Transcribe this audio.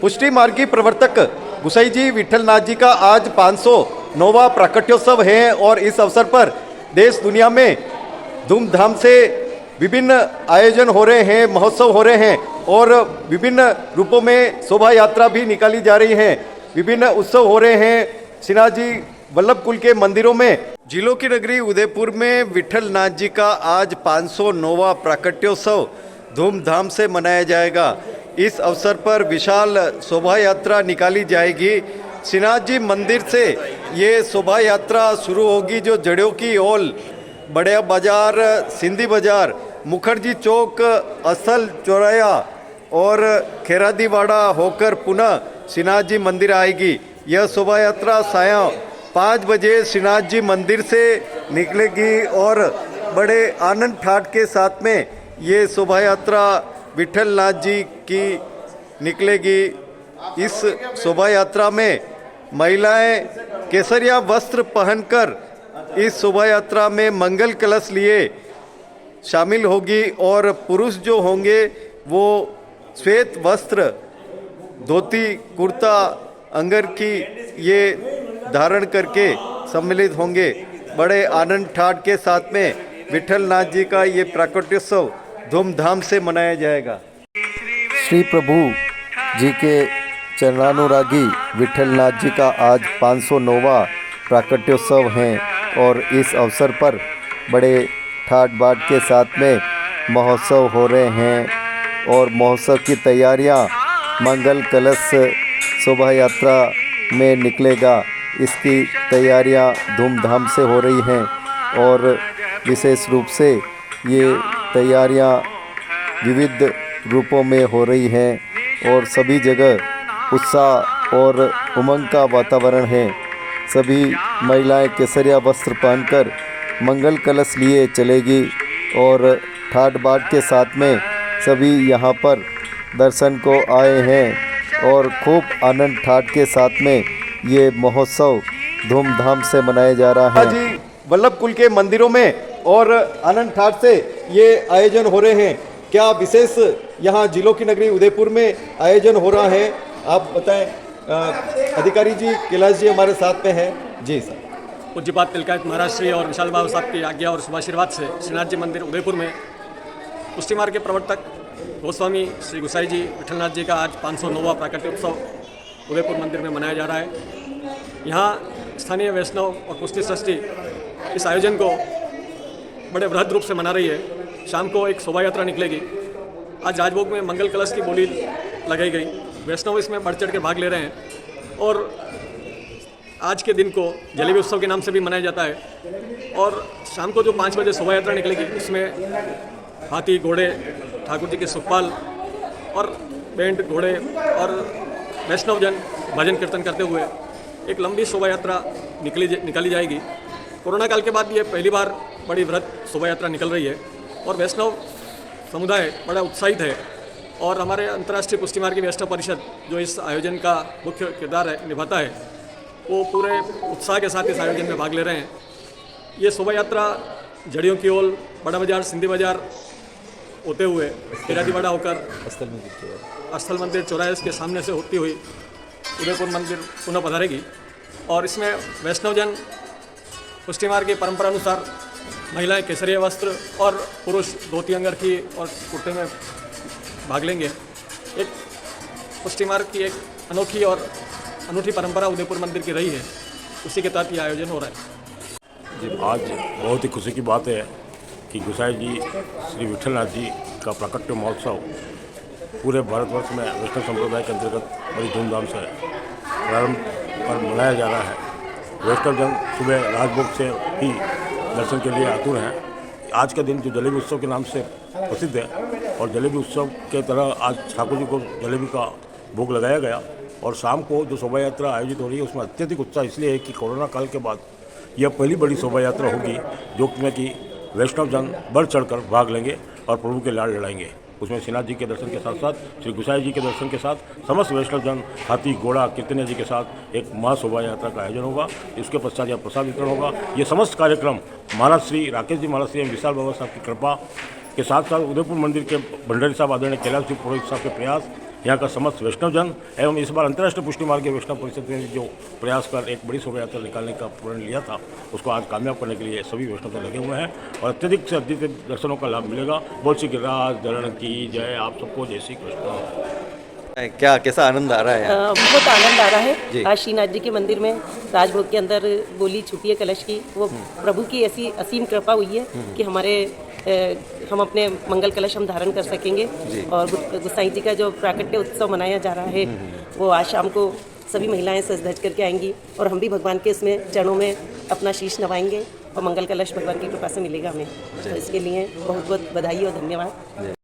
पुष्टि मार्गी प्रवर्तक गुसाई जी विठलनाथ जी का आज 509वां प्राकट्योत्सव है और इस अवसर पर देश दुनिया में धूमधाम से विभिन्न आयोजन हो रहे हैं, महोत्सव हो रहे हैं और विभिन्न रूपों में शोभा यात्रा भी निकाली जा रही है। विभिन्न उत्सव हो रहे हैं श्रीनाथ वल्लभ कुल के मंदिरों में। जिलों की नगरी उदयपुर में विठलनाथ जी का आज 509वां प्राकट्योत्सव धूमधाम से मनाया जाएगा। इस अवसर पर विशाल शोभा यात्रा निकाली जाएगी। श्रीनाथ जी मंदिर से ये शोभा यात्रा शुरू होगी जो जड़ियों की ओल बड़े बाजार, सिंधी बाजार, मुखर्जी चौक, असल चौराया और खेरादीवाड़ा होकर पुनः श्रीनाथ जी मंदिर आएगी। यह शोभा यात्रा सायं 5 बजे श्रीनाथ जी मंदिर से निकलेगी और बड़े आनंद ठाठ के साथ में ये शोभा यात्रा विठलनाथ जी की निकलेगी। इस शोभा यात्रा में महिलाएं केसरिया वस्त्र पहनकर इस शोभा यात्रा में मंगल कलश लिए शामिल होगी और पुरुष जो होंगे वो श्वेत वस्त्र, धोती, कुर्ता, अंगरखी ये धारण करके सम्मिलित होंगे। बड़े आनंद ठाठ के साथ में विठलनाथ जी का ये प्राकट्योत्सव धूमधाम से मनाया जाएगा। श्री प्रभु जी के चरणानुरागी विठलनाथ जी का आज 509वां प्राकट्योत्सव है और इस अवसर पर बड़े ठाट बाट के साथ में महोत्सव हो रहे हैं और महोत्सव की तैयारियां मंगल कलश शोभा यात्रा में निकलेगा। इसकी तैयारियां धूमधाम से हो रही हैं और विशेष रूप से ये तैयारियां विविध रूपों में हो रही हैं और सभी जगह उत्साह और उमंग का वातावरण है। सभी महिलाएं केसरिया वस्त्र पहनकर मंगल कलश लिए चलेगी और ठाट बाट के साथ में सभी यहाँ पर दर्शन को आए हैं और खूब आनंद ठाट के साथ में ये महोत्सव धूमधाम से मनाया जा रहा है। जी वल्लभ कुल के मंदिरों में और आनंद ठाट से ये आयोजन हो रहे हैं। क्या विशेष यहाँ जिलों की नगरी उदयपुर में आयोजन हो रहा है, आप बताएं। अधिकारी जी कैलाश जी हमारे साथ में हैं। जी सर। पूज्यपाद तिलकायत महाराज श्री और विशाल बाबा साहब की आज्ञा और शुभाशीर्वाद से श्रीनाथ जी मंदिर उदयपुर में पुष्टि मार्ग के प्रवर्तक गोस्वामी श्री गुसाई जी विठलनाथ जी का आज 509वां प्राकट्योत्सव उदयपुर मंदिर में मनाया जा रहा है। यहाँ स्थानीय वैष्णव और पुष्टि सृष्टि इस आयोजन को बड़े बृहद रूप से मना रही है। शाम को एक शोभा यात्रा निकलेगी। आज राजभोग में मंगल कलश की बोली लगाई गई। वैष्णव इसमें बढ़ चढ़ के भाग ले रहे हैं और आज के दिन को जलेबी उत्सव के नाम से भी मनाया जाता है। और शाम को जो 5 बजे शोभा यात्रा निकलेगी उसमें हाथी, घोड़े, ठाकुर जी के सुखपाल और बैंड, घोड़े और वैष्णवजन भजन कीर्तन करते हुए एक लंबी शोभा यात्रा निकाली जाएगी। कोरोना काल के बाद ये पहली बार बड़ी बृहद शोभा यात्रा निकल रही है और वैष्णव समुदाय बड़ा उत्साहित है। और हमारे अंतर्राष्ट्रीय पुष्टि मार्गी वैष्णव परिषद जो इस आयोजन का मुख्य किरदार निभाता है वो पूरे उत्साह के साथ इस आयोजन में भाग ले रहे हैं। ये शोभा यात्रा जड़ियों की ओर बड़ा बाजार, सिंधी बाजार होते हुए खेरादीवाड़ा होकर अस्थल मंदिर चौराहे के सामने से होती हुई उदयपुर मंदिर पुनः पधारेगी। और इसमें वैष्णवजन पुष्टि मार्ग की परंपरा अनुसार महिलाएं केसरिया वस्त्र और पुरुष धोती, अंगरखी और कुर्ते में भाग लेंगे। एक पुष्टि मार्ग की एक अनोखी और अनूठी परंपरा उदयपुर मंदिर की रही है, उसी के तहत ये आयोजन हो रहा है। जी आज बहुत ही खुशी की बात है कि गुसाई जी श्री विठलनाथ जी का प्राकट्य महोत्सव पूरे भारतवर्ष में वैष्णव संप्रदाय के अंतर्गत बड़ी धूमधाम से प्रारंभ पर मनाया जा रहा है। वैष्णवजन सुबह राजभोग से ही दर्शन के लिए आतुर हैं। आज का दिन जो जलेबी उत्सव के नाम से प्रसिद्ध है और जलेबी उत्सव के तरह आज ठाकुर जी को जलेबी का भोग लगाया गया और शाम को जो शोभा यात्रा आयोजित हो रही है उसमें अत्यधिक उत्साह इसलिए है कि कोरोना काल के बाद यह पहली बड़ी शोभा यात्रा होगी जो में कि वैष्णवजन बढ़ चढ़कर भाग लेंगे और प्रभु के लाड़ लड़ाएंगे। उसमें श्रीनाथ जी के दर्शन के साथ साथ श्री गुसाई जी के दर्शन के साथ समस्त वैष्णवजन हाथी, घोड़ा, कीर्तनिया जी के साथ एक महाशोभा यात्रा का आयोजन होगा। इसके पश्चात यह प्रसाद वितरण होगा। ये समस्त कार्यक्रम महाराज श्री राकेश जी महाराज श्री विशाल बाबा साहब की कृपा के साथ साथ उदयपुर मंदिर के भंडारी साहब आदरणीय कैलाश जी पुरोहित साहब के प्रयास यहाँ का समस्त वैष्णवजन एवं इस बार अंतर्राष्ट्रीय पुष्टि मार्ग के वैष्णव परिषद ने जो प्रयास कर एक बड़ी शोभा यात्रा निकालने का प्रण लिया था, उसको आज कामयाब करने के लिए सभी वैष्णव लगे हुए हैं और अत्यधिक से अधिक दर्शनों का लाभ मिलेगा। बोल श्री गिरिराज धरण की जय। आप सबको जय श्री कृष्ण। क्या कैसा आनंद आ रहा है? बहुत आनंद आ रहा जी। है। आज श्रीनाथ जी के मंदिर में राजभोग के अंदर बोली छूटी है कलश की, वो प्रभु की ऐसी असीम कृपा हुई है कि हम अपने मंगल कलश हम धारण कर सकेंगे। और गोसाई जी का जो प्राकट्य उत्सव मनाया जा रहा है वो आज शाम को सभी महिलाएं सज धज करके आएंगी और हम भी भगवान के इसमें चरणों में अपना शीश नवाएंगे और मंगल कलश भगवान की कृपा से मिलेगा हमें। तो इसके लिए बहुत बहुत बधाई और धन्यवाद।